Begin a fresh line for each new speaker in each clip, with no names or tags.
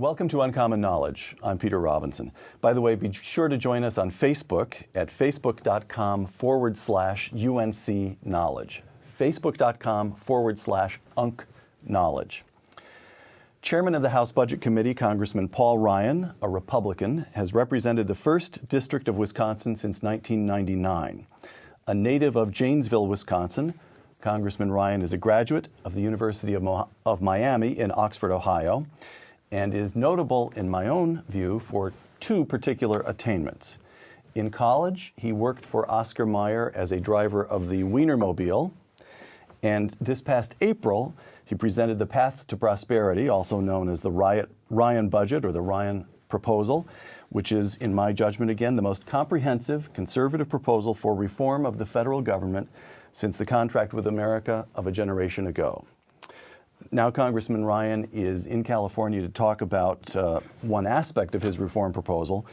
Welcome to Uncommon Knowledge. I'm Peter Robinson. By the way, be sure to join us on Facebook at facebook.com/UNC Knowledge. Facebook.com/UNC Knowledge. Chairman of the House Budget Committee, Congressman Paul Ryan, a Republican, has represented the 1st District of Wisconsin since 1999. A native of Janesville, Wisconsin, Congressman Ryan is a graduate of the University of Miami in Oxford, Ohio, and is notable, in my own view, for 2 particular attainments. In college, he worked for Oscar Mayer as a driver of the Wienermobile, and this past April, he presented the Path to Prosperity, also known as the Ryan Budget or the Ryan Proposal, which is, in my judgment again, the most comprehensive conservative proposal for reform of the federal government since the contract with America of a generation ago. Now Congressman Ryan is in California to talk about one aspect of his reform proposal,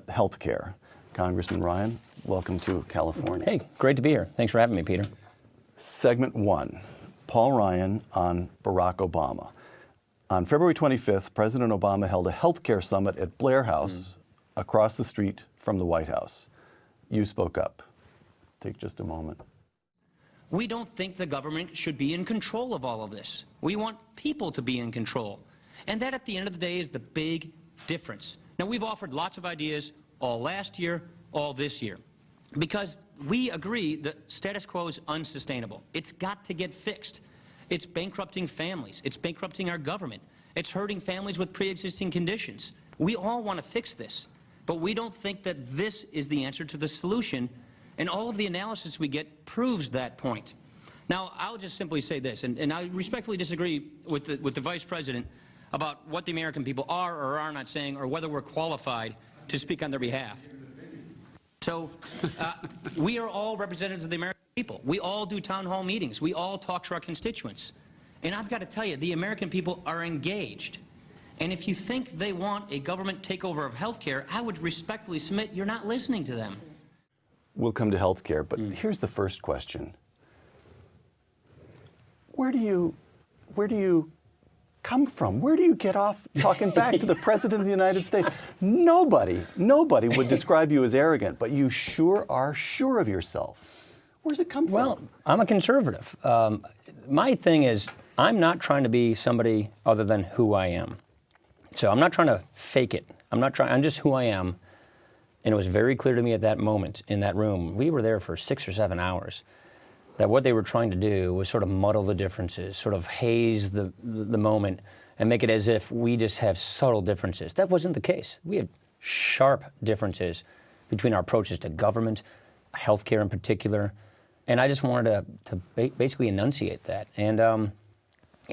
health care. Congressman Ryan, welcome to California.
Hey, great to be here. Thanks for having me, Peter.
Segment 1, Paul Ryan on Barack Obama. On February 25th, President Obama held a health care summit at Blair House across the street from the White House. You spoke up. Take just a moment.
We don't think the government should be in control of all of this. We want people to be in control. And that, at the end of the day, is the big difference. Now, we've offered lots of ideas all last year, all this year, because we agree that status quo is unsustainable. It's got to get fixed. It's bankrupting families. It's bankrupting our government. It's hurting families with pre-existing conditions. We all want to fix this, but we don't think that this is the answer to the solution. And all of the analysis we get proves that point. Now, I'll just simply say this, and I respectfully disagree with the Vice President about what the American people are or are not saying, or whether we're qualified to speak on their behalf. So, we are all representatives of the American people. We all do town hall meetings. We all talk to our constituents. And I've got to tell you, the American people are engaged. And if you think they want a government takeover of health care, I would respectfully submit you're not listening to them.
We'll come to health care, but here's the first question. Where do you come from? Where do you get off talking back to the President of the United States? Nobody would describe you as arrogant, but you sure are sure of yourself. Where's it come from?
Well, I'm a conservative. My thing is, I'm not trying to be somebody other than who I am. So I'm not trying to fake it. I'm just who I am. And it was very clear to me at that moment in that room, we were there for 6 or 7 hours, that what they were trying to do was sort of muddle the differences, sort of haze the moment and make it as if we just have subtle differences. That wasn't the case. We had sharp differences between our approaches to government, healthcare in particular, and I just wanted to basically enunciate that. And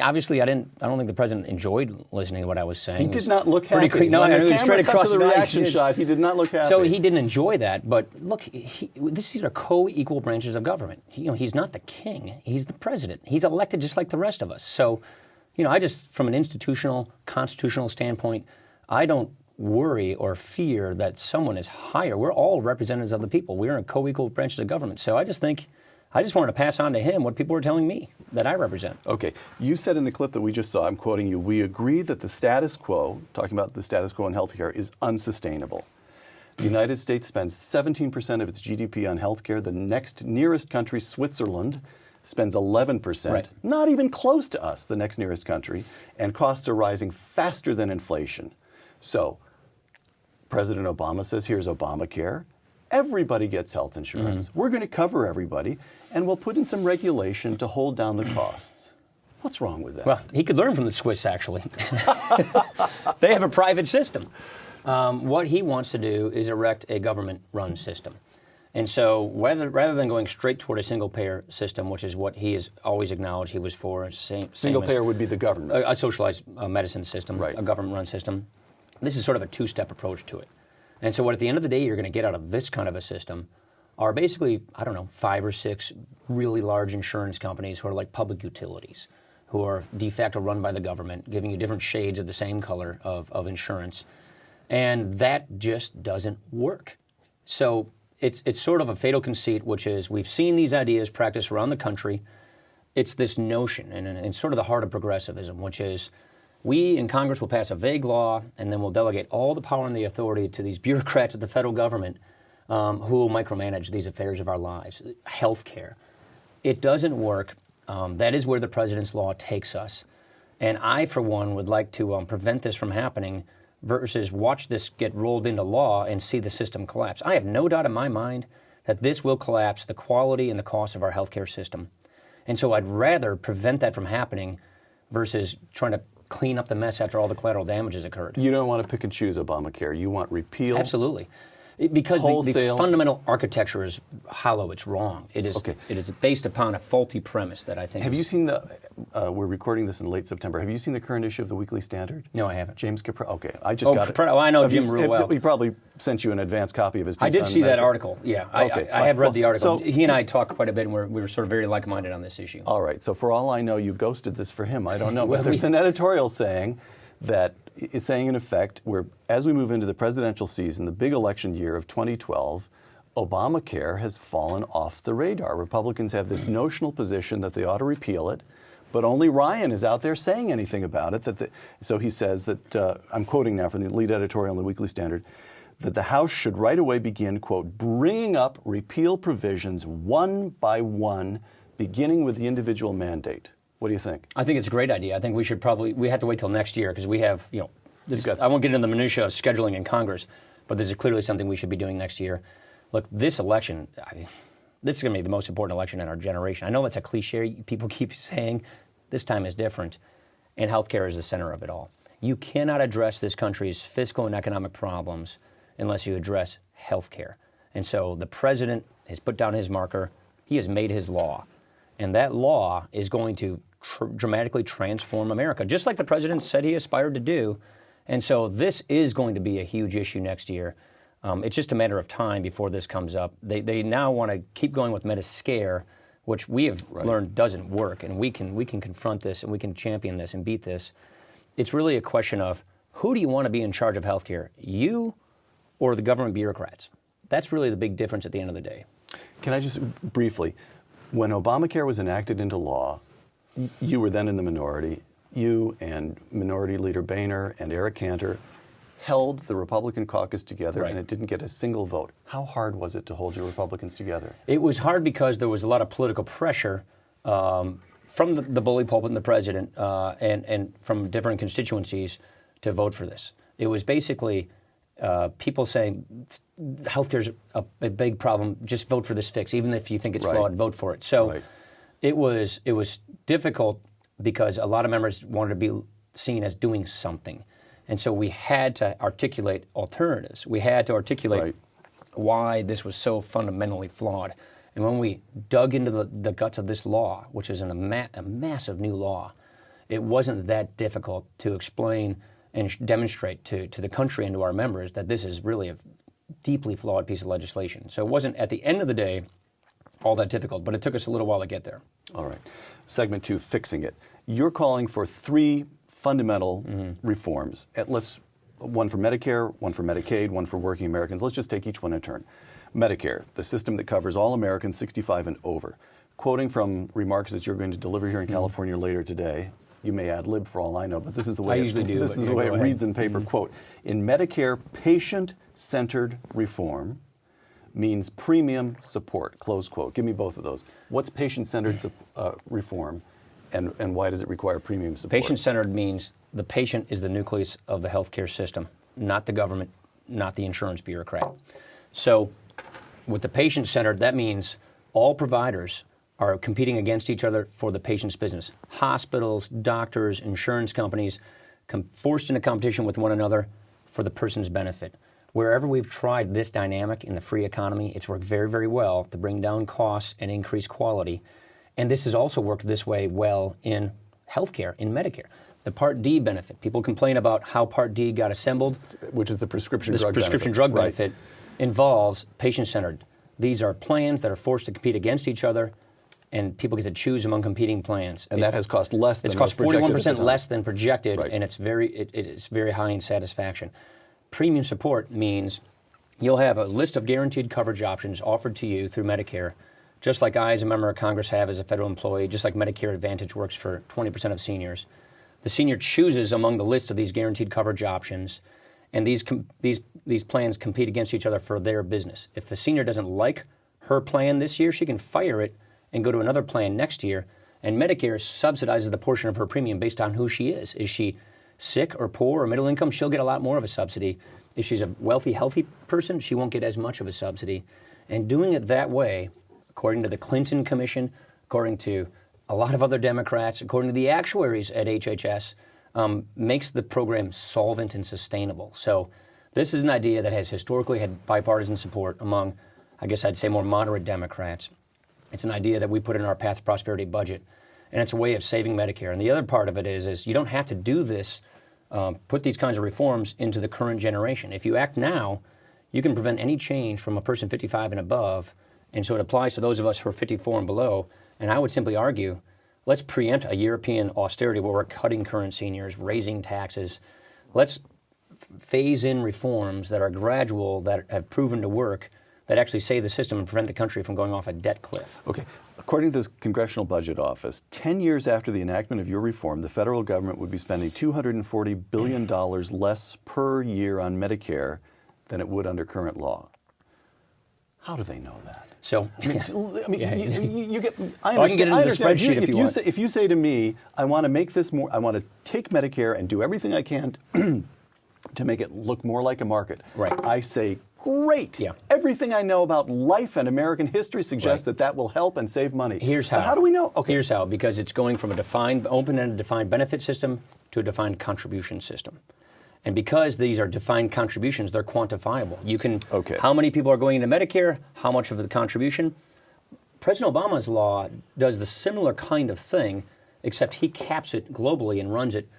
obviously, I don't think the president enjoyed listening to what I was saying.
He did not look happy.
No,
when
he was straight across
the reaction shot. He did not look happy.
So he didn't enjoy that. But look, these are co-equal branches of government. He's not the king. He's the president. He's elected just like the rest of us. So, I just, from an institutional, constitutional standpoint, I don't worry or fear that someone is higher. We're all representatives of the people. We're in co-equal branches of government. So I just wanted to pass on to him what people were telling me that I represent.
Okay. You said in the clip that we just saw, I'm quoting you, we agree that the status quo, talking about the status quo in healthcare, is unsustainable. The United States spends 17% of its GDP on healthcare. The next nearest country, Switzerland, spends 11%.
Right.
Not even close to us, the next nearest country. And costs are rising faster than inflation. So, President Obama says, here's ObamaCare. Everybody gets health insurance. We're going to cover everybody, and we'll put in some regulation to hold down the costs. What's wrong with that?
Well, he could learn from the Swiss, actually. They have a private system. What he wants to do is erect a government-run system. And so rather than going straight toward a single-payer system, which is what he has always acknowledged he was for,
single-payer would be the government.
A socialized medicine system,
right.
A government-run system. This is sort of a two-step approach to it. And so what at the end of the day you're going to get out of this kind of a system are basically, 5 or 6 really large insurance companies who are like public utilities, who are de facto run by the government, giving you different shades of the same color of insurance. And that just doesn't work. So it's sort of a fatal conceit, which is we've seen these ideas practiced around the country. It's this notion, and it's sort of the heart of progressivism, which is We in Congress will pass a vague law, and then we'll delegate all the power and the authority to these bureaucrats at the federal government who will micromanage these affairs of our lives. Health care. It doesn't work. That is where the president's law takes us. And I, for one, would like to prevent this from happening versus watch this get rolled into law and see the system collapse. I have no doubt in my mind that this will collapse the quality and the cost of our healthcare system. And so I'd rather prevent that from happening versus trying to clean up the mess after all the collateral damage has occurred.
You don't want to pick and choose Obamacare. You want repeal?
Absolutely. Because the fundamental architecture is hollow. It's wrong. It is,
Okay.
It is based upon a faulty premise that I think
Have you seen the, we're recording this in late September, have you seen the current issue of the Weekly Standard?
No, I haven't.
James Capra, okay, I just got it.
Well, I know Jim real well.
He probably sent you an advance copy of his piece.
I did
on
see that
medical.
article, yeah.
Okay,
I have read the article.
so-
He and I talked quite a bit, and we were sort of very like-minded on this issue.
All right, so for all I know, you ghosted this for him. I don't know.
Well,
But there's an editorial saying that it's saying, in effect, as we move into the presidential season, the big election year of 2012, Obamacare has fallen off the radar. Republicans have this notional position that they ought to repeal it, but only Ryan is out there saying anything about it. So he says that, I'm quoting now from the lead editorial in the Weekly Standard, that the House should right away begin, quote, bringing up repeal provisions one by one, beginning with the individual mandate. What do you think?
I think it's a great idea. I think we have to wait till next year because we have, I won't get into the minutia of scheduling in Congress, but this is clearly something we should be doing next year. Look, this election, this is going to be the most important election in our generation. I know that's a cliche people keep saying. This time is different, and healthcare is the center of it all. You cannot address this country's fiscal and economic problems unless you address healthcare. And so the president has put down his marker. He has made his law. And that law is going to dramatically transform America, just like the president said he aspired to do. And so this is going to be a huge issue next year. It's just a matter of time before this comes up. They now want to keep going with Medicare, which we have learned doesn't work, and we can confront this and we can champion this and beat this. It's really a question of who do you want to be in charge of healthcare, you or the government bureaucrats? That's really the big difference at the end of the day.
Can I just briefly, when Obamacare was enacted into law, you were then in the minority. You and Minority Leader Boehner and Eric Cantor held the Republican caucus together, and it didn't get a single vote. How hard was it to hold your Republicans together?
It was hard because there was a lot of political pressure from the bully pulpit and the president and from different constituencies to vote for this. It was basically people saying healthcare's a big problem, just vote for this fix. Even if you think it's flawed, vote for it. So it was difficult because a lot of members wanted to be seen as doing something. And so we had to articulate alternatives. We had to articulate why this was so fundamentally flawed. And when we dug into the guts of this law, which is a massive new law, it wasn't that difficult to explain and demonstrate to the country and to our members that this is really a deeply flawed piece of legislation. So it wasn't, at the end of the day, all that difficult, but it took us a little while to get there.
All right. Segment 2, fixing it. You're calling for 3 fundamental reforms. One for Medicare, one for Medicaid, one for working Americans. Let's just take each one in turn. Medicare, the system that covers all Americans 65 and over. Quoting from remarks that you're going to deliver here in California later today, you may ad lib for all I know, but this is the way this is the way it reads in paper. Quote, in Medicare, patient-centered reform means premium support, close quote. Give me both of those. What's patient-centered reform? And why does it require premium support?
Patient-centered means the patient is the nucleus of the healthcare system, not the government, not the insurance bureaucrat. So with the patient-centered, that means all providers are competing against each other for the patient's business. Hospitals, doctors, insurance companies forced into competition with one another for the person's benefit. Wherever we've tried this dynamic in the free economy, it's worked very, very well to bring down costs and increase quality. And this has also worked this way well in healthcare, in Medicare. The Part D benefit. People complain about how Part D got assembled.
Which is the prescription
drug benefit involves patient-centered. These are plans that are forced to compete against each other, and people get to choose among competing plans.
And that has cost less than
it's cost 41% less than projected,
Right.
and it's very high in satisfaction. Premium support means you'll have a list of guaranteed coverage options offered to you through Medicare, just like I, as a member of Congress, have as a federal employee, just like Medicare Advantage works for 20% of seniors. The senior chooses among the list of these guaranteed coverage options, and these plans compete against each other for their business. If the senior doesn't like her plan this year, she can fire it and go to another plan next year, and Medicare subsidizes the portion of her premium based on who she is. Is she sick or poor or middle income? She'll get a lot more of a subsidy. If she's a wealthy, healthy person, she won't get as much of a subsidy. And doing it that way, according to the Clinton Commission, according to a lot of other Democrats, according to the actuaries at HHS, makes the program solvent and sustainable. So this is an idea that has historically had bipartisan support among, I guess I'd say, more moderate Democrats. It's an idea that we put in our Path to Prosperity budget, and it's a way of saving Medicare. And the other part of it is you don't have to do this, put these kinds of reforms into the current generation. If you act now, you can prevent any change from a person 55 and above, and so it applies to those of us who are 54 and below. And I would simply argue, let's preempt a European austerity where we're cutting current seniors, raising taxes. Let's phase in reforms that are gradual, that have proven to work, that actually save the system and prevent the country from going off a debt cliff.
Okay. According to the Congressional Budget Office, 10 years after the enactment of your reform, the federal government would be spending $240 billion less per year on Medicare than it would under current law. How do they know that?
So,
you get.
I can get into the
understand.
spreadsheet if you want.
If you say to me, I want to make this more, I want to take Medicare and do everything I can to make it look more like a market.
Right.
I say, great.
Yeah.
Everything I know about life and American history suggests that will help and save money.
Here's how.
But how do we know? Okay.
Here's how. Because it's going from a defined, open-ended defined benefit system to a defined contribution system. And because these are defined contributions, they're quantifiable. You can, how many people are going into Medicare, how much of the contribution. President Obama's law does the similar kind of thing, except he caps it globally and runs it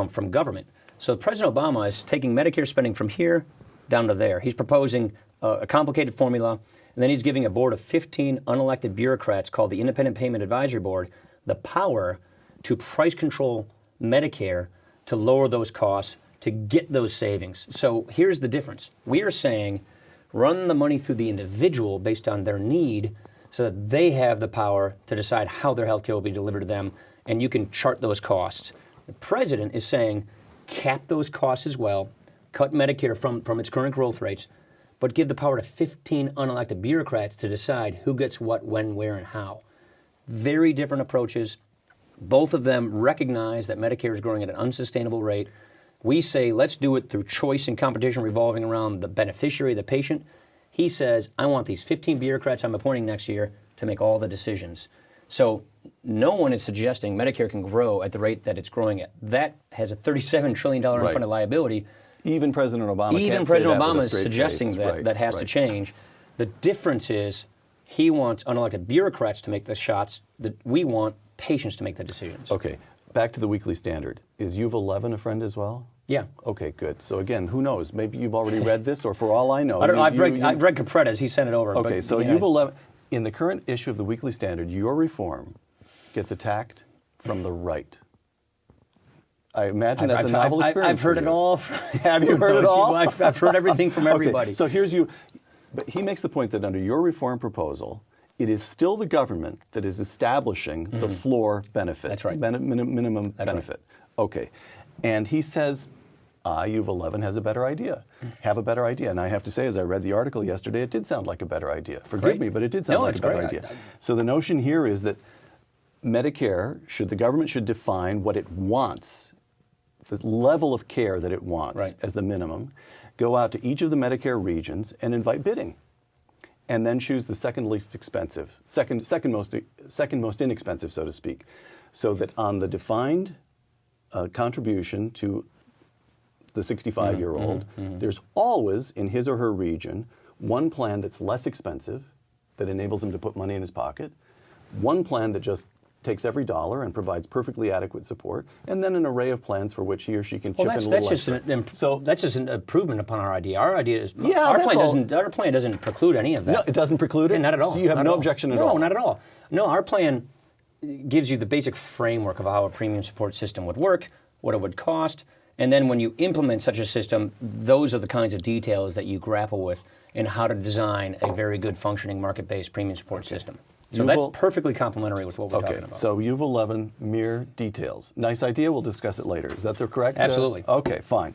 from government. So President Obama is taking Medicare spending from here down to there. He's proposing a complicated formula, and then he's giving a board of 15 unelected bureaucrats called the Independent Payment Advisory Board the power to price control Medicare to lower those costs, to get those savings. So here's the difference. We are saying run the money through the individual based on their need so that they have the power to decide how their health care will be delivered to them, and you can chart those costs. The president is saying cap those costs as well, cut Medicare from its current growth rates, but give the power to 15 unelected bureaucrats to decide who gets what, when, where, and how. Very different approaches. Both of them recognize that Medicare is growing at an unsustainable rate. We say, let's do it through choice and competition revolving around the beneficiary, the patient. He says, I want these 15 bureaucrats I'm appointing next year to make all the decisions. So no one is suggesting Medicare can grow at the rate that it's growing at. That has a $37 trillion unfunded liability.
Even President Obama
is suggesting that has to change. The difference is he wants unelected bureaucrats to make the shots. That we want patients to make the decisions.
Okay. Back to the weekly standard. Is UV 11 a friend as well?
Yeah.
Okay, good. So again, who knows? Maybe you've already read this, or for all I know,
I don't know. I've read Capretta's. He sent it over.
Okay,
but,
so UV 11 in the current issue of the Weekly Standard, your reform gets attacked from the right. I imagine that's a novel experience.
I've heard it all.
Have you heard it all?
I've heard everything from everybody.
Okay, so here's you. But he makes the point that under your reform proposal, it is still the government that is establishing the floor benefit.
That's right.
Minimum benefit. Right. Okay. And he says, UV 11 has a better idea. Have a better idea. And I have to say, as I read the article yesterday, it did sound like a better idea. Forgive me, but it did sound like a better idea. So the notion here is that Medicare, the government should define what it wants, the level of care that it wants as the minimum, go out to each of the Medicare regions and invite bidding, and then choose the second least expensive, second most inexpensive, so to speak, so that on the defined contribution to the 65-year-old, there's always in his or her region one plan that's less expensive, that enables him to put money in his pocket, one plan that just takes every dollar and provides perfectly adequate support, and then an array of plans for which he or she can chip in a little extra.
So that's just an improvement upon our idea. Our idea is our plan doesn't preclude any of that.
No, it doesn't preclude it?
Not at all.
So you have no objection at all?
No, not at all. No, our plan gives you the basic framework of how a premium support system would work, what it would cost, and then when you implement such a system, those are the kinds of details that you grapple with in how to design a very good functioning market-based premium support system. So that's perfectly complementary with what we're talking about.
So UV 11, mere details. Nice idea. We'll discuss it later. Is that the correct?
Absolutely.
Okay, fine.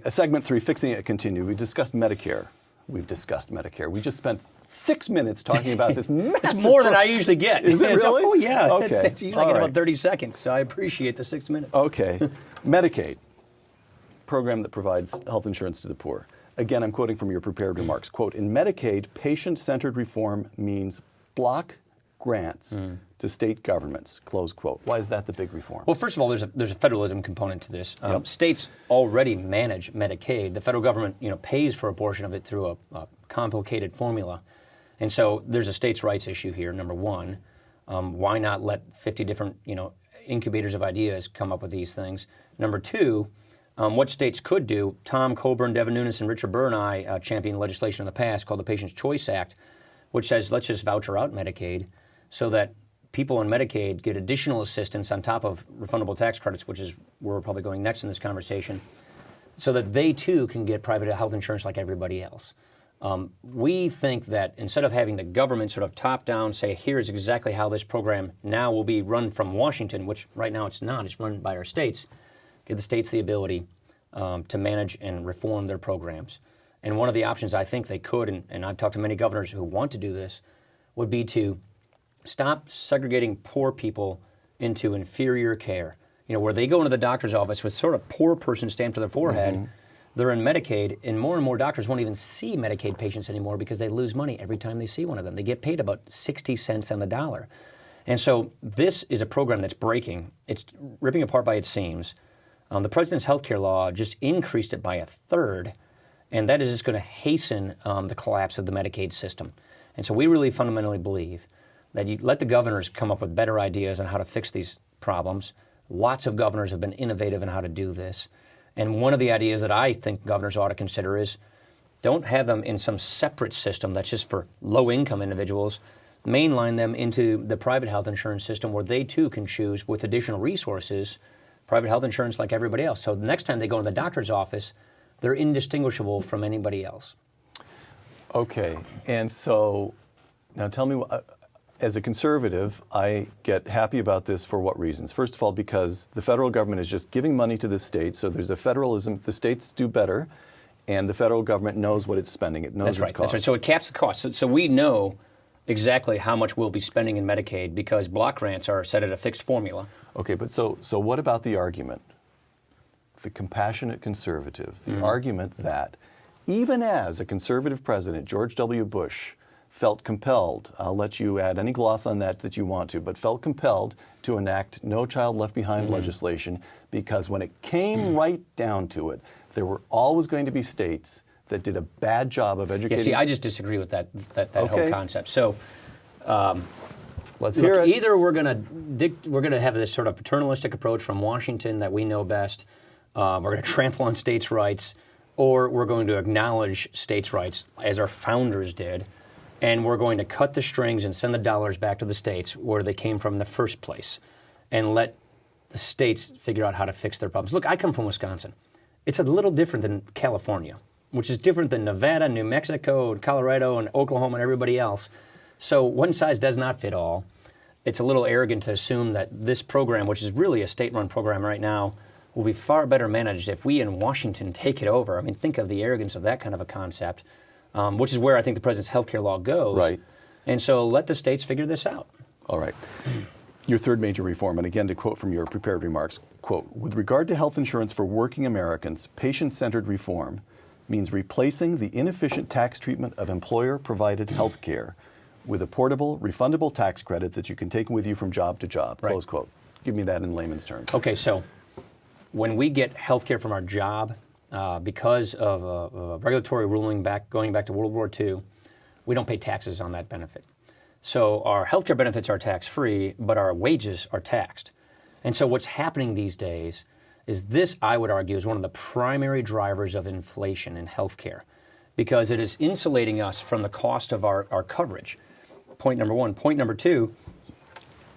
Segment 3, fixing it continued. We discussed Medicare. We've discussed Medicare. We just spent 6 minutes talking about this massive...
It's more than I usually get.
Is it really?
Oh, yeah.
Okay.
It's usually I get about 30 seconds, so I appreciate the 6 minutes.
Okay. Medicaid, program that provides health insurance to the poor. Again, I'm quoting from your prepared remarks. Quote, in Medicaid, patient-centered reform means block grants to state governments, close quote. Why is that the big reform?
Well, first of all, there's a federalism component to this. States already manage Medicaid. The federal government, pays for a portion of it through a complicated formula. And so there's a states' rights issue here, number one. Why not let 50 different, incubators of ideas come up with these things? Number two, what states could do, Tom Coburn, Devin Nunes, and Richard Burr and I championed legislation in the past called the Patient's Choice Act, which says let's just voucher out Medicaid so that people in Medicaid get additional assistance on top of refundable tax credits, which is where we're probably going next in this conversation, so that they too can get private health insurance like everybody else. We think that instead of having the government sort of top down say, here's exactly how this program now will be run from Washington, which right now it's not, it's run by our states, give the states the ability to manage and reform their programs. And one of the options I think they could, and I've talked to many governors who want to do this, would be to stop segregating poor people into inferior care. Where they go into the doctor's office with sort of poor person stamped to their forehead, they're in Medicaid, and more doctors won't even see Medicaid patients anymore because they lose money every time they see one of them. They get paid about 60 cents on the dollar. And so this is a program that's breaking. It's ripping apart by its seams. The president's health care law just increased it by a third, and that is just going to hasten the collapse of the Medicaid system. And so we really fundamentally believe that you let the governors come up with better ideas on how to fix these problems. Lots of governors have been innovative in how to do this. And one of the ideas that I think governors ought to consider is don't have them in some separate system that's just for low-income individuals. Mainline them into the private health insurance system where they too can choose with additional resources private health insurance like everybody else. So the next time they go to the doctor's office, they're indistinguishable from anybody else.
Okay. And so now tell me, as a conservative, I get happy about this for what reasons? First of all, because the federal government is just giving money to the states, so there's a federalism. The states do better, and the federal government knows what it's spending. It knows its costs.
That's right. So it caps the cost. So we know exactly how much we'll be spending in Medicaid because block grants are set at a fixed formula.
Okay, but so what about the argument, the compassionate conservative, the argument that even as a conservative president, George W. Bush, felt compelled, I'll let you add any gloss on that you want to, but felt compelled to enact No Child Left Behind legislation because when it came right down to it, there were always going to be states that did a bad job of educating.
Yeah, see, I just disagree with that whole concept. So
let's hear it.
Either we're going to have this sort of paternalistic approach from Washington that we know best, we're going to trample on states' rights, or we're going to acknowledge states' rights as our founders did, and we're going to cut the strings and send the dollars back to the states where they came from in the first place and let the states figure out how to fix their problems. Look, I come from Wisconsin. It's a little different than California, which is different than Nevada, New Mexico, and Colorado, and Oklahoma, and everybody else. So one size does not fit all. It's a little arrogant to assume that this program, which is really a state-run program right now, will be far better managed if we in Washington take it over. I mean, think of the arrogance of that kind of a concept. Which is where I think the president's health care law goes.
Right.
And so let the states figure this out.
All right. Your third major reform, and again to quote from your prepared remarks, quote, with regard to health insurance for working Americans, patient-centered reform means replacing the inefficient tax treatment of employer-provided health care with a portable, refundable tax credit that you can take with you from job to job, close quote. Give me that in layman's terms.
Okay, so when we get health care from our job, because of a regulatory ruling going back to World War II, we don't pay taxes on that benefit. So our healthcare benefits are tax-free, but our wages are taxed. And so what's happening these days is this, I would argue, is one of the primary drivers of inflation in healthcare because it is insulating us from the cost of our coverage. Point number one. Point number two,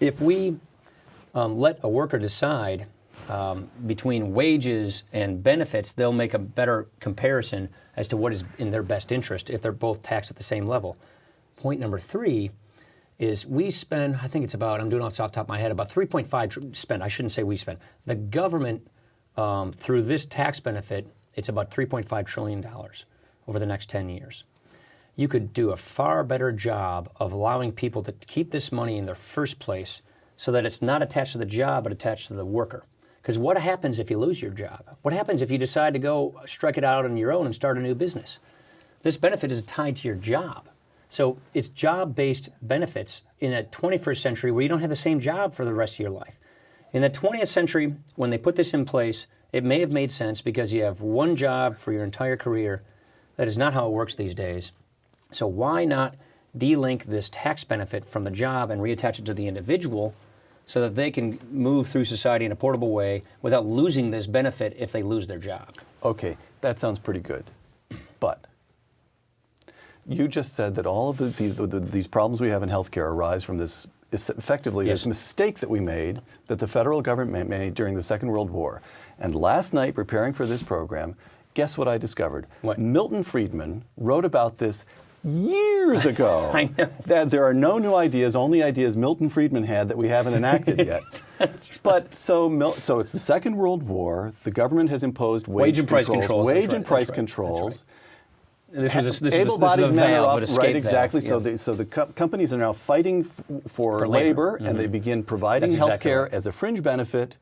if we let a worker decide between wages and benefits, they'll make a better comparison as to what is in their best interest if they're both taxed at the same level. point number 3 is we spend, I think it's about, I'm doing it off the top of my head, about 3.5 spend. I shouldn't say we spend. The government, through this tax benefit, it's about $3.5 trillion over the next 10 years. You could do a far better job of allowing people to keep this money in their first place so that it's not attached to the job but attached to the worker. Because what happens if you lose your job? What happens if you decide to go strike it out on your own and start a new business? This benefit is tied to your job. So it's job-based benefits in a 21st century where you don't have the same job for the rest of your life. In the 20th century, when they put this in place, it may have made sense because you have one job for your entire career. That is not how it works these days. So why not delink this tax benefit from the job and reattach it to the individual so that they can move through society in a portable way without losing this benefit if they lose their job?
Okay, that sounds pretty good. But you just said that all of these problems we have in healthcare arise from this effectively
Yes.
this mistake that we made, that the federal government made during the Second World War. And last night, preparing for this program, guess what I discovered?
What?
Milton Friedman wrote about this years ago.
I know.
That there are no new ideas, only ideas Milton Friedman had that we haven't enacted yet.
That's right.
But so it's the Second World War. The government has imposed
Wage and price controls.
Wage
That's
and
right.
price
That's right.
controls.
This is a
Able-bodied men are
valve,
off,
an escape
right? Exactly.
valve.
So the companies are now fighting for labor, and they begin providing
That's
health
exactly
care
right.
as a fringe benefit.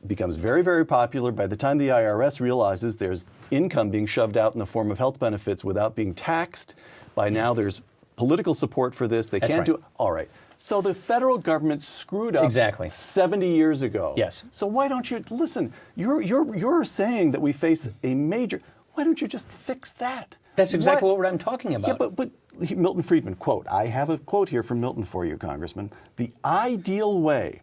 Becomes very, very popular. By the time the IRS realizes there's income being shoved out in the form of health benefits without being taxed, by now there's political support for this. They
That's
can't
right.
do it. All right. So the federal government screwed up
Exactly.
70 years ago.
Yes.
So why don't you listen? You're saying that we face a major. Why don't you just fix that?
That's exactly what I'm talking about.
Yeah, but Milton Friedman, quote, I have a quote here from Milton for you, Congressman. The ideal way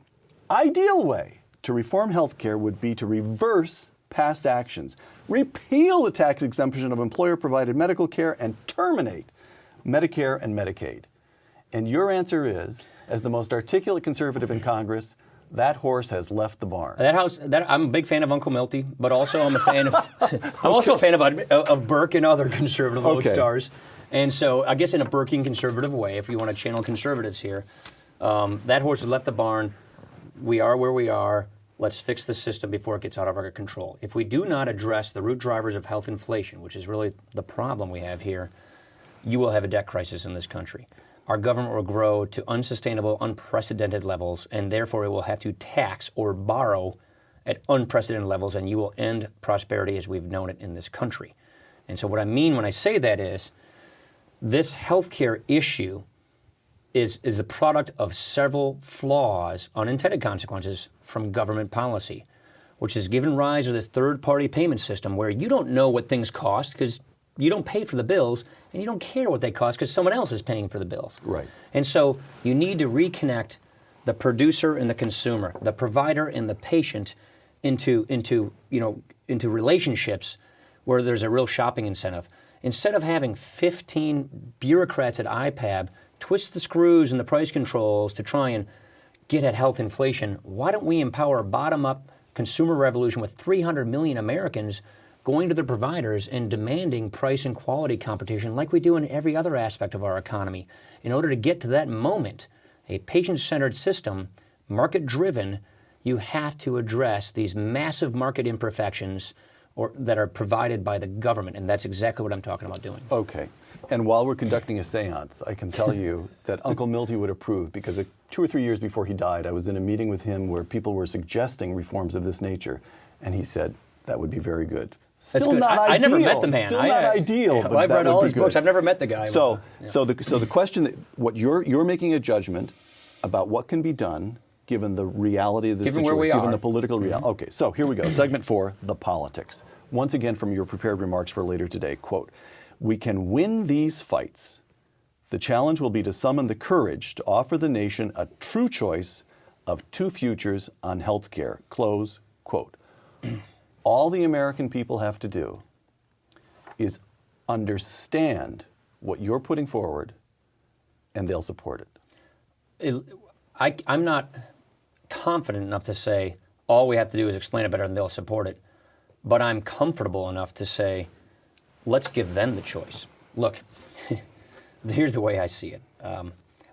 to reform health care would be to reverse past actions, repeal the tax exemption of employer-provided medical care, and terminate Medicare and Medicaid. And your answer is, as the most articulate conservative in Congress, that horse has left the barn.
I'm a big fan of Uncle Milty, but also I'm a fan of I'm also a fan of Burke and other conservative lodestars. And so I guess in a Burkean conservative way, if you want to channel conservatives here, that horse has left the barn. We are where we are. Let's fix the system before it gets out of our control. If we do not address the root drivers of health inflation, which is really the problem we have here, you will have a debt crisis in this country. Our government will grow to unsustainable, unprecedented levels, and therefore it will have to tax or borrow at unprecedented levels, and you will end prosperity as we've known it in this country. And so what I mean when I say that is, this healthcare issue is the product of several flaws, unintended consequences from government policy, which has given rise to this third-party payment system where you don't know what things cost because you don't pay for the bills, and you don't care what they cost because someone else is paying for the bills.
Right.
And so you need to reconnect the producer and the consumer, the provider and the patient into relationships where there's a real shopping incentive. Instead of having 15 bureaucrats at IPAB twist the screws and the price controls to try and get at health inflation, why don't we empower a bottom-up consumer revolution with 300 million Americans going to their providers and demanding price and quality competition like we do in every other aspect of our economy? In order to get to that moment, a patient-centered system, market-driven, you have to address these massive market imperfections that are provided by the government, and that's exactly what I'm talking about doing.
Okay. And while we're conducting a seance, I can tell you that Uncle Milty would approve, because 2 or 3 years before he died, I was in a meeting with him where people were suggesting reforms of this nature, and he said that would be very good.
That's
Still
good.
not ideal.
I never met the man.
Still not ideal. But
I've
that
read
would
all
be
his
good.
books. I've never met the guy.
So the question what you're making a judgment about what can be done given the reality of the
Given
situation,
where we
given
are.
the political reality. Okay, so here we go. Segment 4, the politics. Once again, from your prepared remarks for later today, quote, "We can win these fights. The challenge will be to summon the courage to offer the nation a true choice of 2 futures on health care." Close quote. All the American people have to do is understand what you're putting forward, and they'll support it.
I'm not confident enough to say all we have to do is explain it better and they'll support it. But I'm comfortable enough to say, let's give them the choice. Look, here's the way I see it.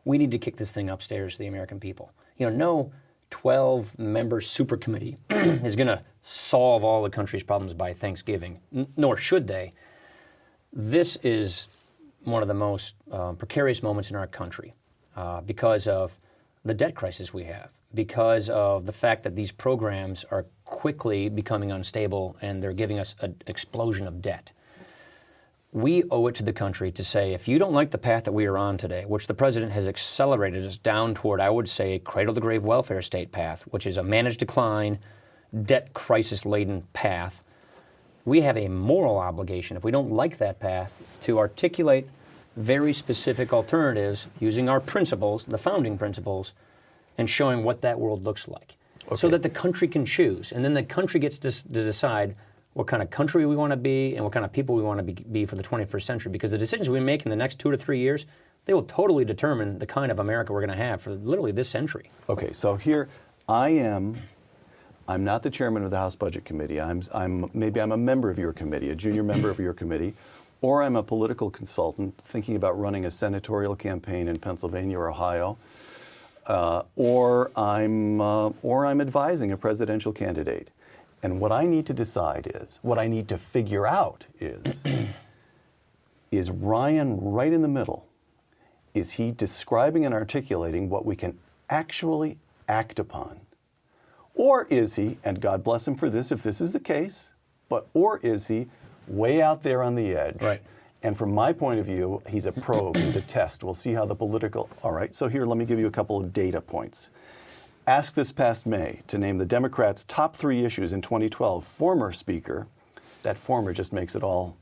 We need to kick this thing upstairs to the American people. No 12-member super committee is going to solve all the country's problems by Thanksgiving, nor should they. This is one of the most precarious moments in our country because of the debt crisis we have, because of the fact that these programs are quickly becoming unstable and they're giving us an explosion of debt. We owe it to the country to say, if you don't like the path that we are on today, which the president has accelerated us down toward, I would say, cradle-to-grave welfare state path, which is a managed decline, debt crisis-laden path, we have a moral obligation, if we don't like that path, to articulate very specific alternatives using our principles, the founding principles, and showing what that world looks like. So that the country can choose. And then the country gets to decide what kind of country we want to be and what kind of people we want to be for the 21st century. Because the decisions we make in the next 2 to 3 years, they will totally determine the kind of America we're going to have for literally this century.
Okay, so here I'm not the chairman of the House Budget Committee. Maybe I'm a member of your committee, a junior member of your committee, or I'm a political consultant thinking about running a senatorial campaign in Pennsylvania or Ohio, or I'm advising a presidential candidate. And what I need to decide is, what I need to figure out is Ryan right in the middle? Is he describing and articulating what we can actually act upon? Or is he, and God bless him for this if this is the case, or is he way out there on the edge?
Right.
And from my point of view, he's a probe, he's a test. We'll see how the political, all right, so here, let me give you a couple of data points. Asked this past May to name the Democrats' top 3 issues in 2012, former Speaker, that former just makes it all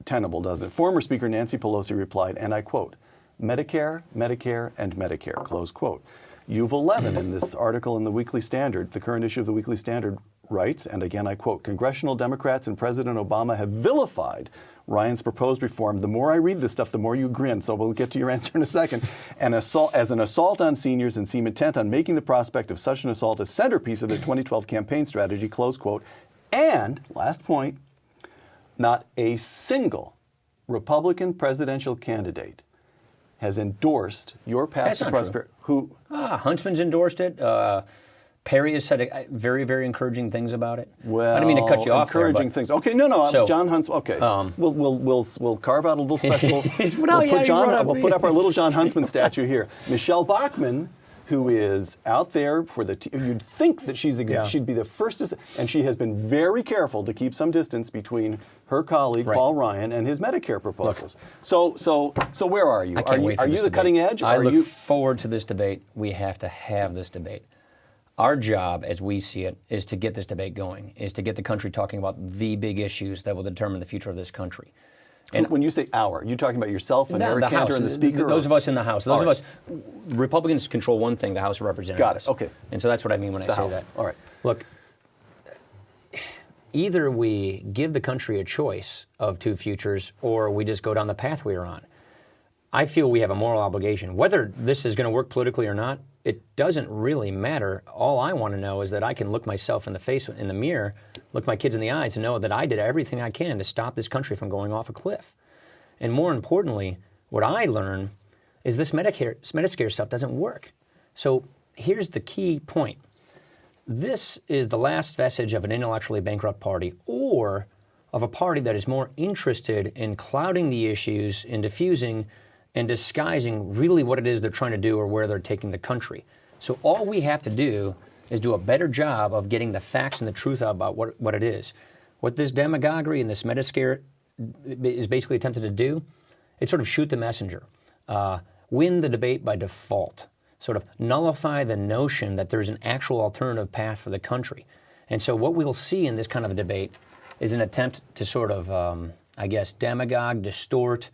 tenable, doesn't it? Former Speaker Nancy Pelosi replied, and I quote, Medicare, Medicare, and Medicare, close quote. Yuval Levin, in this article in the Weekly Standard, the current issue of the Weekly Standard, writes, and again I quote, congressional Democrats and President Obama have vilified Ryan's proposed reform. The more I read this stuff, the more you grin, so we'll get to your answer in a second. And as an assault on seniors and seem intent on making the prospect of such an assault a centerpiece of their 2012 campaign strategy, close quote. And, last point, not a single Republican presidential candidate has endorsed your path to prosperity.
Huntsman's endorsed it. Perry has said very, very encouraging things about it.
Well,
I didn't mean to cut you off there,
encouraging things. Okay, no. So, John Huntsman. Okay, we'll carve out a little special. We'll put up our little John Huntsman statue here. Michelle Bachmann, who is out there for you'd think that she'd be the first to, and she has been very careful to keep some distance between her colleague Paul Ryan and his Medicare proposals. Look, so where are you? Are you the cutting edge?
I look forward to this debate. We have to have this debate. Our job, as we see it, is to get this debate going, is to get the country talking about the big issues that will determine the future of this country.
And when you say our, you're talking about yourself and Eric Cantor and the Speaker?
Those of us in the House. Those of us, Republicans control one thing, the House of Representatives.
Got it, okay.
And so that's what I mean when I say that.
All right.
Look, either we give the country a choice of 2 futures or we just go down the path we are on. I feel we have a moral obligation. Whether this is going to work politically or not, it doesn't really matter. All I want to know is that I can look myself in the face in the mirror, look my kids in the eyes, and know that I did everything I can to stop this country from going off a cliff. And more importantly, what I learn is this Medicare stuff doesn't work. So here's the key point. This is the last vestige of an intellectually bankrupt party or of a party that is more interested in clouding the issues, in diffusing and disguising really what it is they're trying to do or where they're taking the country. So all we have to do is do a better job of getting the facts and the truth out about what it is. What this demagoguery and this Medicare is basically attempted to do, it's sort of shoot the messenger, win the debate by default, sort of nullify the notion that there's an actual alternative path for the country. And so what we'll see in this kind of a debate is an attempt to sort of, demagogue, distort,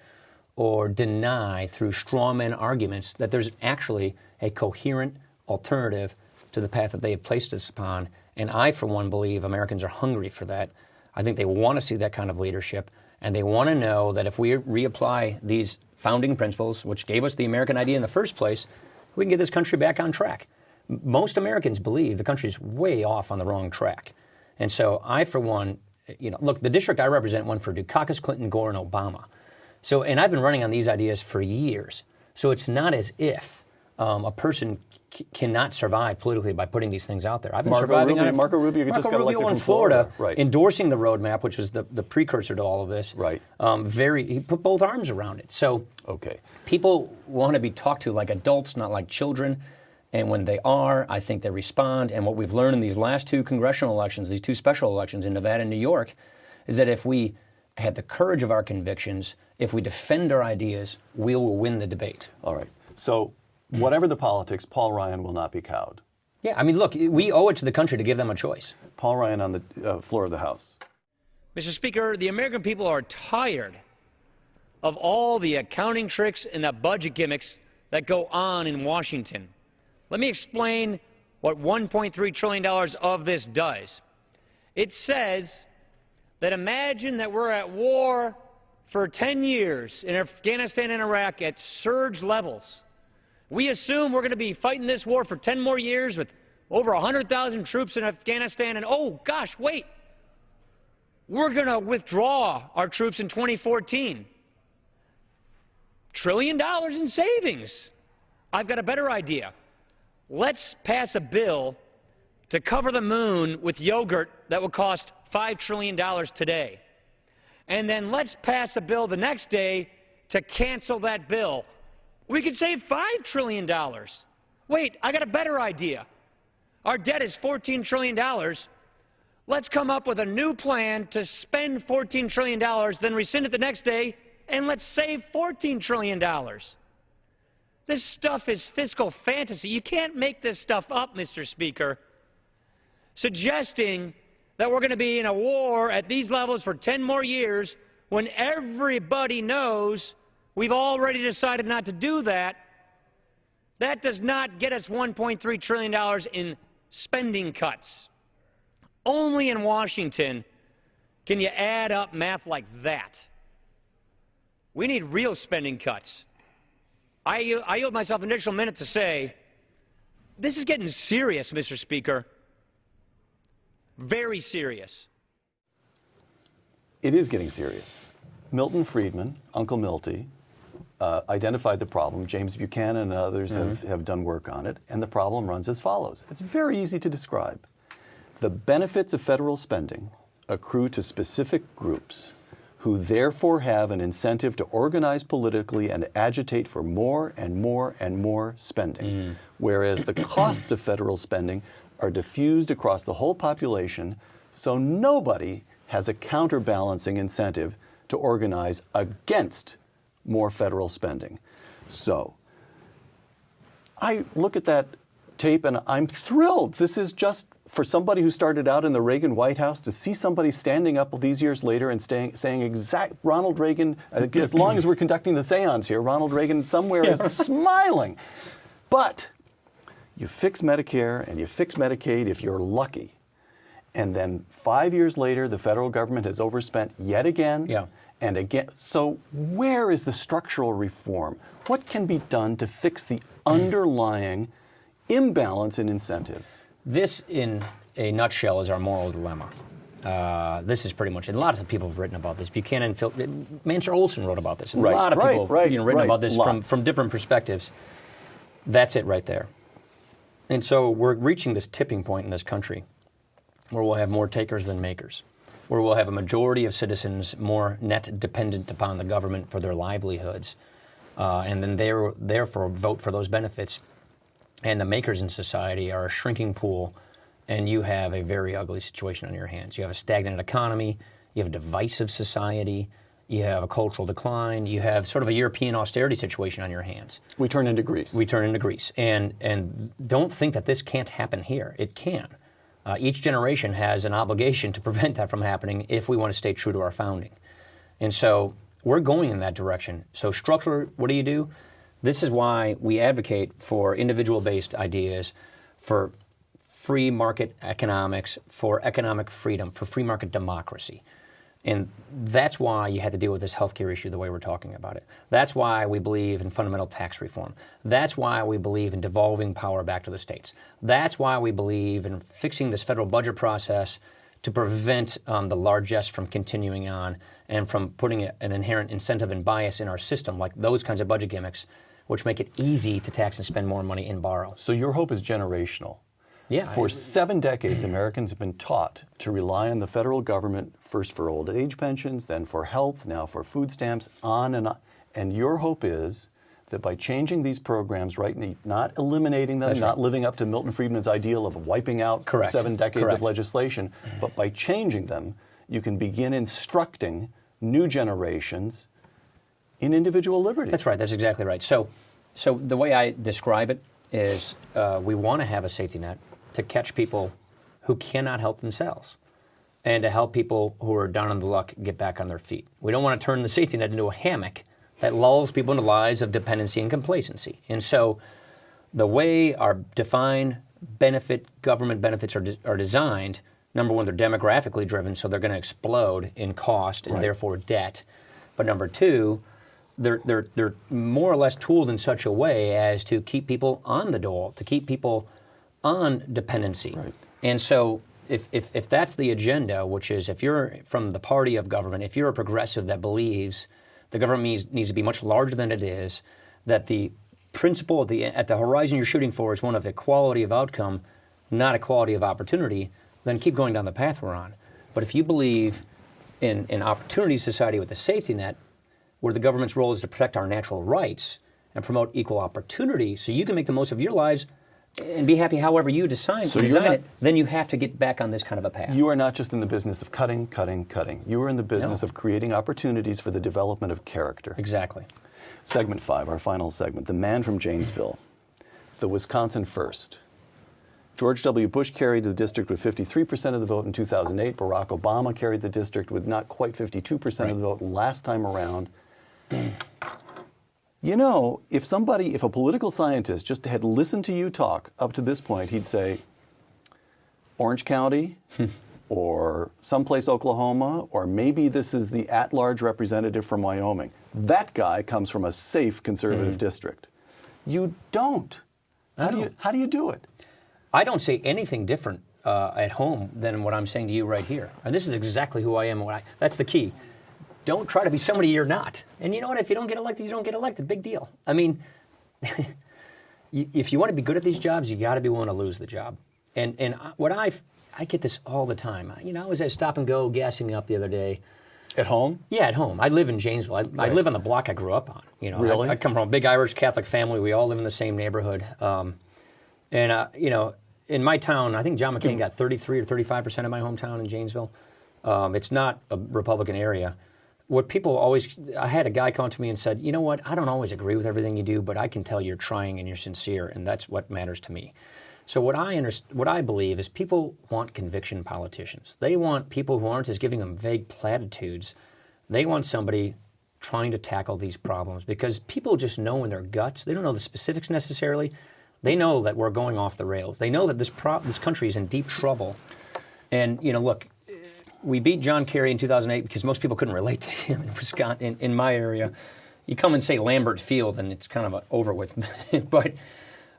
or deny through strawman arguments that there's actually a coherent alternative to the path that they have placed us upon. And I, for one, believe Americans are hungry for that. I think they want to see that kind of leadership, and they want to know that if we reapply these founding principles, which gave us the American idea in the first place, we can get this country back on track. Most Americans believe the country's way off on the wrong track. And so I, for one, look, the district I represent went for Dukakis, Clinton, Gore, and Obama. So, and I've been running on these ideas for years. So it's not as if a person cannot survive politically by putting these things out there. I've been surviving on it.
Marco Rubio just got elected from
Florida,
right.
Endorsing the roadmap, which was the precursor to all of this.
Right.
He put both arms around it. So
okay.
People want to be talked to like adults, not like children. And when they are, I think they respond. And what we've learned in these last two congressional elections, these two special elections in Nevada and New York, is that if we have the courage of our convictions, if we defend our ideas, we will win the debate.
All right. So whatever the politics, Paul Ryan will not be cowed.
Yeah, I mean, look, we owe it to the country to give them a choice.
Paul Ryan on the floor of the House.
Mr. Speaker, the American people are tired of all the accounting tricks and the budget gimmicks that go on in Washington. Let me explain what $1.3 trillion of this does. It says that imagine that we're at war for 10 years in Afghanistan and Iraq at surge levels. We assume we're going to be fighting this war for 10 more years with over 100,000 troops in Afghanistan, and oh gosh, wait, we're going to withdraw our troops in 2014. $1 trillion in savings. I've got a better idea. Let's pass a bill to cover the moon with yogurt that will cost $5 trillion today. And then let's pass a bill the next day to cancel that bill. We could save $5 trillion. Wait, I got a better idea. Our debt is $14 trillion. Let's come up with a new plan to spend $14 trillion, then rescind it the next day, and let's save $14 trillion. This stuff is fiscal fantasy. You can't make this stuff up, Mr. Speaker. Suggesting that we're going to be in a war at these levels for 10 more years when everybody knows we've already decided not to do that, that does not get us $1.3 trillion in spending cuts. Only in Washington can you add up math like that. We need real spending cuts. I yield myself an additional minute to say, this is getting serious, Mr. Speaker. Very serious.
It is getting serious. Milton Friedman, Uncle Milty, identified the problem. James Buchanan and others have done work on it, and the problem runs as follows. It's very easy to describe. The benefits of federal spending accrue to specific groups who therefore have an incentive to organize politically and agitate for more and more and more spending, whereas the costs of federal spending are diffused across the whole population, so nobody has a counterbalancing incentive to organize against more federal spending. So I look at that tape and I'm thrilled. This is just for somebody who started out in the Reagan White House to see somebody standing up these years later and saying Ronald Reagan, as long as we're conducting the seance here, Ronald Reagan somewhere is smiling. But you fix Medicare and you fix Medicaid if you're lucky. And then 5 years later, the federal government has overspent yet again and again. So where is the structural reform? What can be done to fix the underlying imbalance in incentives?
This, in a nutshell, is our moral dilemma. This is pretty much, and a lot of people have written about this. Buchanan, Mansur Olson wrote about this. And a lot of people have written about this from different perspectives. That's it right there. And so we're reaching this tipping point in this country where we'll have more takers than makers, where we'll have a majority of citizens more net dependent upon the government for their livelihoods, and then therefore vote for those benefits. And the makers in society are a shrinking pool, and you have a very ugly situation on your hands. You have a stagnant economy, you have a divisive society, you have a cultural decline, you have sort of a European austerity situation on your hands.
We turn into Greece.
We turn into Greece. And don't think that this can't happen here. It can. Each generation has an obligation to prevent that from happening if we want to stay true to our founding. And so we're going in that direction. So structure, what do? This is why we advocate for individual-based ideas, for free market economics, for economic freedom, for free market democracy. And that's why you had to deal with this healthcare issue the way we're talking about it. That's why we believe in fundamental tax reform. That's why we believe in devolving power back to the states. That's why we believe in fixing this federal budget process to prevent the largesse from continuing on and from putting an inherent incentive and bias in our system, like those kinds of budget gimmicks, which make it easy to tax and spend more money and borrow.
So your hope is generational.
Yeah.
For 7 decades, Americans have been taught to rely on the federal government, first for old age pensions, then for health, now for food stamps, on and on. And your hope is that by changing these programs, right, not eliminating them, not living up to Milton Friedman's ideal of wiping out 7 decades of legislation, but by changing them, you can begin instructing new generations in individual liberty.
That's right. That's exactly right. So the way I describe it is we want to have a safety net to catch people who cannot help themselves and to help people who are down on the luck get back on their feet. We don't want to turn the safety net into a hammock that lulls people into lives of dependency and complacency. And so the way our defined government benefits are designed, number one, they're demographically driven, so they're going to explode in cost and therefore debt. But number two, they're more or less tooled in such a way as to keep people on the dole, to keep people on dependency. Right. And so if that's the agenda, which is if you're from the party of government, if you're a progressive that believes the government needs to be much larger than it is, that the principle at the horizon you're shooting for is one of equality of outcome, not equality of opportunity, then keep going down the path we're on. But if you believe in an opportunity society with a safety net, where the government's role is to protect our natural rights and promote equal opportunity so you can make the most of your lives and be happy however you design it, then you have to get back on this kind of a path.
You are not just in the business of cutting. You are in the business of creating opportunities for the development of character.
Exactly.
Segment 5, our final segment, the man from Janesville, the Wisconsin first. George W. Bush carried the district with 53% of the vote in 2008. Barack Obama carried the district with not quite 52% of the vote last time around. You know, if a political scientist just had listened to you talk up to this point, he'd say, Orange County, or someplace Oklahoma, or maybe this is the at-large representative from Wyoming. That guy comes from a safe conservative district. You don't. How do you do it?
I don't say anything different at home than what I'm saying to you right here. And this is exactly who I am. That's the key. Don't try to be somebody you're not. And you know what? If you don't get elected, you don't get elected. Big deal. I mean, if you want to be good at these jobs, you got to be willing to lose the job. And what I get this all the time. You know, I was at Stop and Go gassing up the other day.
At home?
Yeah, at home. I live in Janesville. I live on the block I grew up on. You know,
really?
I come from a big Irish Catholic family. We all live in the same neighborhood. You know, in my town, I think John McCain got 33 or 35% of my hometown in Janesville. It's not a Republican area. What people I had a guy come to me and said, you know what, I don't always agree with everything you do, but I can tell you're trying and you're sincere, and that's what matters to me. So what I believe is people want conviction politicians. They want people who aren't just giving them vague platitudes. They want somebody trying to tackle these problems, because people just know in their guts. They don't know the specifics necessarily. They know that we're going off the rails. They know that this country is in deep trouble. And, you know, look, we beat John Kerry in 2008 because most people couldn't relate to him in Wisconsin, in my area. You come and say Lambert Field, and it's kind of over with.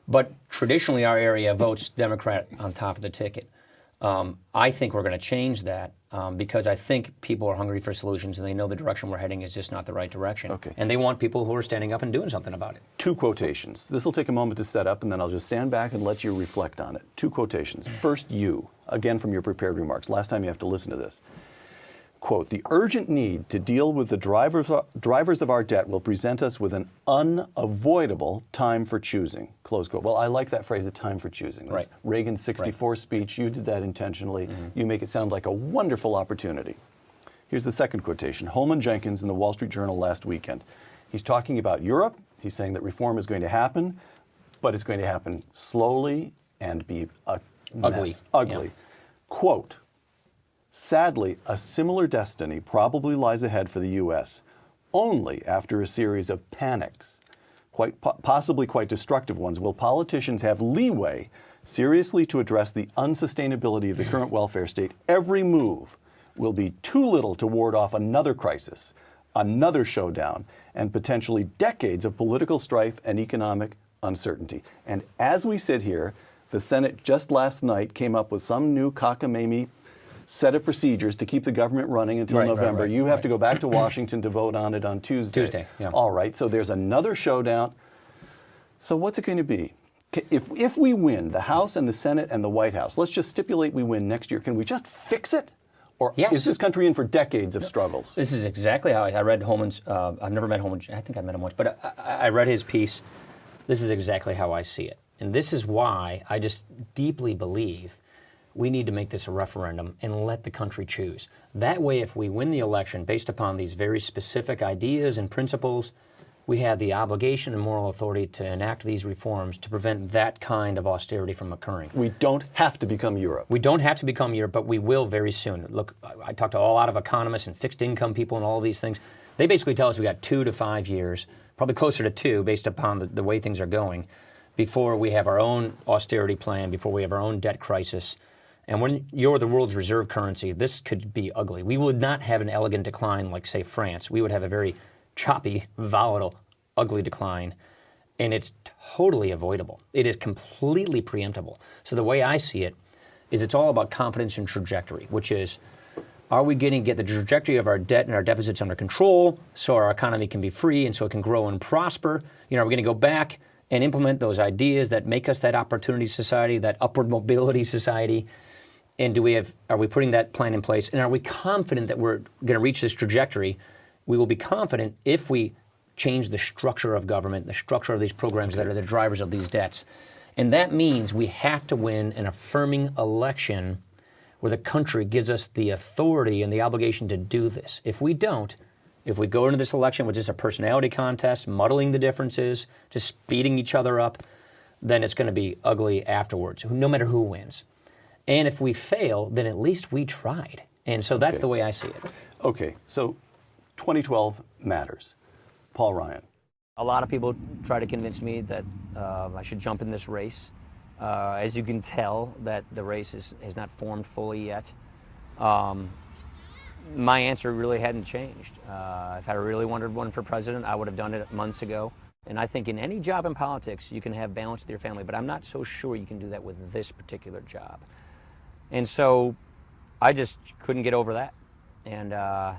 But traditionally, our area votes Democrat on top of the ticket. I think we're going to change that because I think people are hungry for solutions, and they know the direction we're heading is just not the right direction.
Okay.
And they want people who are standing up and doing something about it.
2 quotations. This will take a moment to set up, and then I'll just stand back and let you reflect on it. 2 quotations. First, you, again from your prepared remarks. Last time you have to listen to this. Quote, the urgent need to deal with the drivers of our debt will present us with an unavoidable time for choosing. Close quote. Well, I like that phrase, a time for choosing. That's Reagan's 64 speech. You did that intentionally. You make it sound like a wonderful opportunity. Here's the second quotation. Holman Jenkins in the Wall Street Journal last weekend. He's talking about Europe. He's saying that reform is going to happen, but it's going to happen slowly and be a mess. Ugly. Yeah. Quote, sadly, a similar destiny probably lies ahead for the U.S. Only after a series of panics, possibly quite destructive ones, will politicians have leeway seriously to address the unsustainability of the current welfare state. Every move will be too little to ward off another crisis, another showdown, and potentially decades of political strife and economic uncertainty. And as we sit here, the Senate just last night came up with some new cockamamie set of procedures to keep the government running until November.
Right,
you have to go back to Washington to vote on it on Tuesday.
Tuesday, yeah.
All right, so there's another showdown. So what's it going to be? If we win the House and the Senate and the White House, let's just stipulate we win next year. Can we just fix it? Or
Yes.
is this country in for decades of struggles?
This is exactly how I read Holman's. I've never met Holman. I think I met him once, but I read his piece. This is exactly how I see it. And this is why I just deeply believe we need to make this a referendum and let the country choose. That way, if we win the election based upon these very specific ideas and principles, we have the obligation and moral authority to enact these reforms to prevent that kind of austerity from occurring.
We don't have to become Europe.
We don't have to become Europe, but we will very soon. Look, I talked to a lot of economists and fixed income people and all of these things. They basically tell us we got 2 to 5 years, probably closer to 2 based upon the way things are going, before we have our own austerity plan, before we have our own debt crisis. And when you're the world's reserve currency, this could be ugly. We would not have an elegant decline like, say, France. We would have a very choppy, volatile, ugly decline, and it's totally avoidable. It is completely preemptible. So the way I see it is it's all about confidence and trajectory, which is, are we going to get the trajectory of our debt and our deficits under control so our economy can be free and so it can grow and prosper? You know, are we going to go back and implement those ideas that make us that opportunity society, that upward mobility society? And are we putting that plan in place? And are we confident that we're going to reach this trajectory? We will be confident if we change the structure of government, the structure of these programs that are the drivers of these debts. And that means we have to win an affirming election where the country gives us the authority and the obligation to do this. If we don't, if we go into this election with just a personality contest, muddling the differences, just speeding each other up, then it's going to be ugly afterwards, no matter who wins. And if we fail, then at least we tried. And so that's the way I see it.
Okay, so 2012 matters. Paul Ryan.
A lot of people try to convince me that I should jump in this race. As you can tell, that the race has not formed fully yet. My answer really hadn't changed. If I really wanted one for president, I would have done it months ago. And I think in any job in politics, you can have balance with your family, but I'm not so sure you can do that with this particular job. And so I just couldn't get over that. And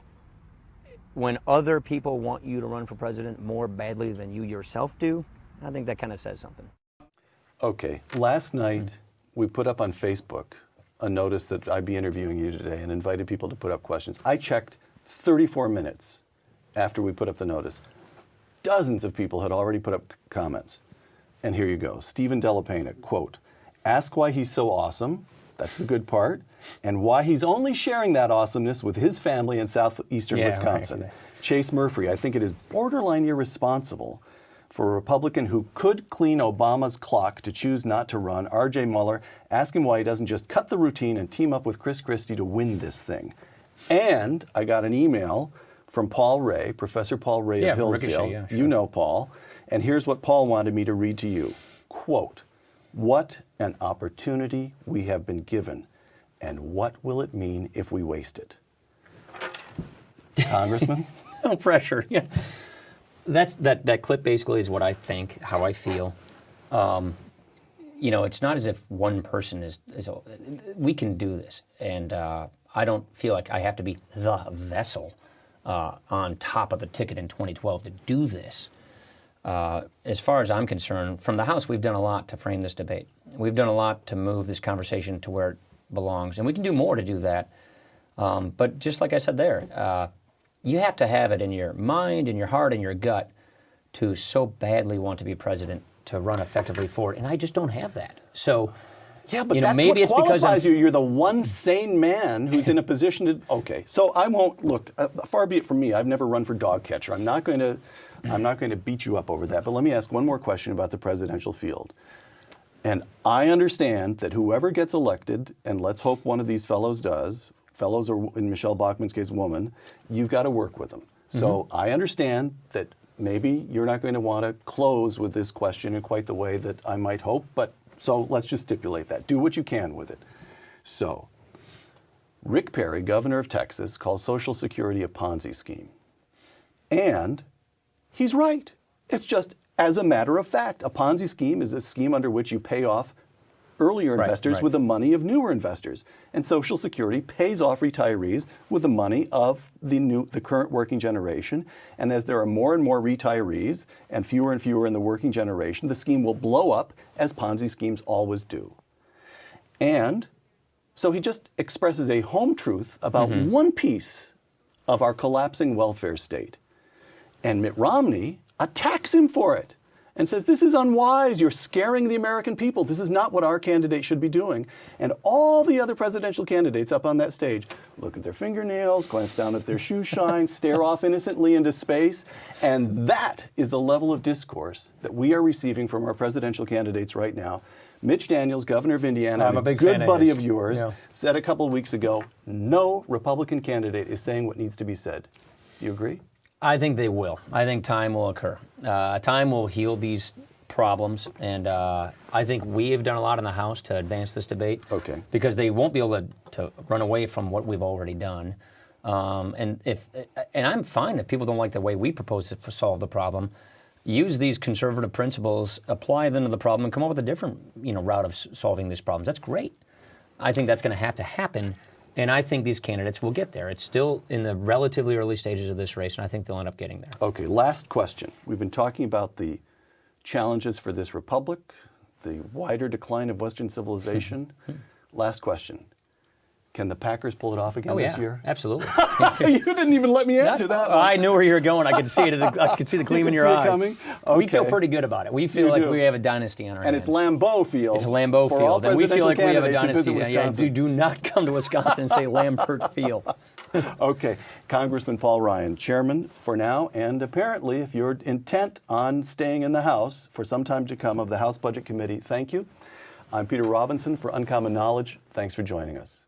when other people want you to run for president more badly than you yourself do, I think that kind of says something.
Okay, last night we put up on Facebook a notice that I'd be interviewing you today and invited people to put up questions. I checked 34 minutes after we put up the notice. Dozens of people had already put up comments. And here you go. Stephen Delapena, quote, "Ask why he's so awesome," that's the good part, "and why he's only sharing that awesomeness with his family in southeastern Wisconsin."
Right.
Chase Murphy, "I think it is borderline irresponsible for a Republican who could clean Obama's clock to choose not to run. R.J. Mueller, ask him why he doesn't just cut the routine and team up with Chris Christie to win this thing." And I got an email from Paul Ray, Professor Paul Ray of Hillsdale.
Ricochet, sure.
You know Paul. And here's what Paul wanted me to read to you. Quote, "What an opportunity we have been given, and what will it mean if we waste it?" Congressman?
No pressure. Yeah. That clip basically is what I think, how I feel. You know, it's not as if one person is we can do this. And I don't feel like I have to be the vessel on top of the ticket in 2012 to do this. As far as I'm concerned, from the House, we've done a lot to frame this debate. We've done a lot to move this conversation to where it belongs. And we can do more to do that. But just like I said there, you have to have it in your mind, in your heart, in your gut to so badly want to be president, to run effectively forward. And I just don't have that. So,
yeah, but
that's
maybe
what
it's
qualifies
because you. You're the one sane man who's in a position to. Okay, so I won't look. Far be it from me. I've never run for dog catcher. I'm not going to beat you up over that. But let me ask one more question about the presidential field. And I understand that whoever gets elected, and let's hope one of these fellows does. Fellows, or in Michelle Bachmann's case, woman, you've got to work with them. So I understand that maybe you're not going to want to close with this question in quite the way that I might hope, but so let's just stipulate that. Do what you can with it. So Rick Perry, governor of Texas, calls Social Security a Ponzi scheme. And he's right. It's just, as a matter of fact, a Ponzi scheme is a scheme under which you pay off earlier
Right,
investors
right.
with the money of newer investors. And Social Security pays off retirees with the money of the current working generation. And as there are more and more retirees and fewer in the working generation, the scheme will blow up, as Ponzi schemes always do. And so he just expresses a home truth about one piece of our collapsing welfare state. And Mitt Romney attacks him for it and says, this is unwise. You're scaring the American people. This is not what our candidate should be doing. And all the other presidential candidates up on that stage look at their fingernails, glance down at their shoe shine, stare off innocently into space. And that is the level of discourse that we are receiving from our presidential candidates right now. Mitch Daniels, governor of Indiana,
I'm a big
good
fan of
buddy
his.
of yours,
Yeah.
said a couple of weeks ago, no Republican candidate is saying what needs to be said. Do you agree?
I think they will. I think time will occur. Time will heal these problems, and I think we have done a lot in the House to advance this debate.
Okay.
Because they won't be able to run away from what we've already done. And I'm fine if people don't like the way we propose to solve the problem. Use these conservative principles, apply them to the problem, and come up with a different route of solving these problems. That's great. I think that's going to have to happen. And I think these candidates will get there. It's still in the relatively early stages of this race, and I think they'll end up getting there.
Okay, last question. We've been talking about the challenges for this republic, the wider decline of Western civilization. Last question. Can the Packers pull it off again this year?
Absolutely.
You didn't even let me answer that one.
I knew where you were going. I could see it. I could see the gleam in your
see it
eye.
coming?
We feel
Okay.
pretty good about it. We feel
You
like
do.
we have a dynasty on our
And
hands.
it's Lambeau Field.
It's Lambeau
for all
Field, and we feel like we have a
presidential
dynasty.
candidates who visit Wisconsin.
Do not come to Wisconsin and say Lambert Field.
Okay, Congressman Paul Ryan, chairman for now, and apparently, if you're intent on staying in the House for some time to come of the House Budget Committee, thank you. I'm Peter Robinson for Uncommon Knowledge. Thanks for joining us.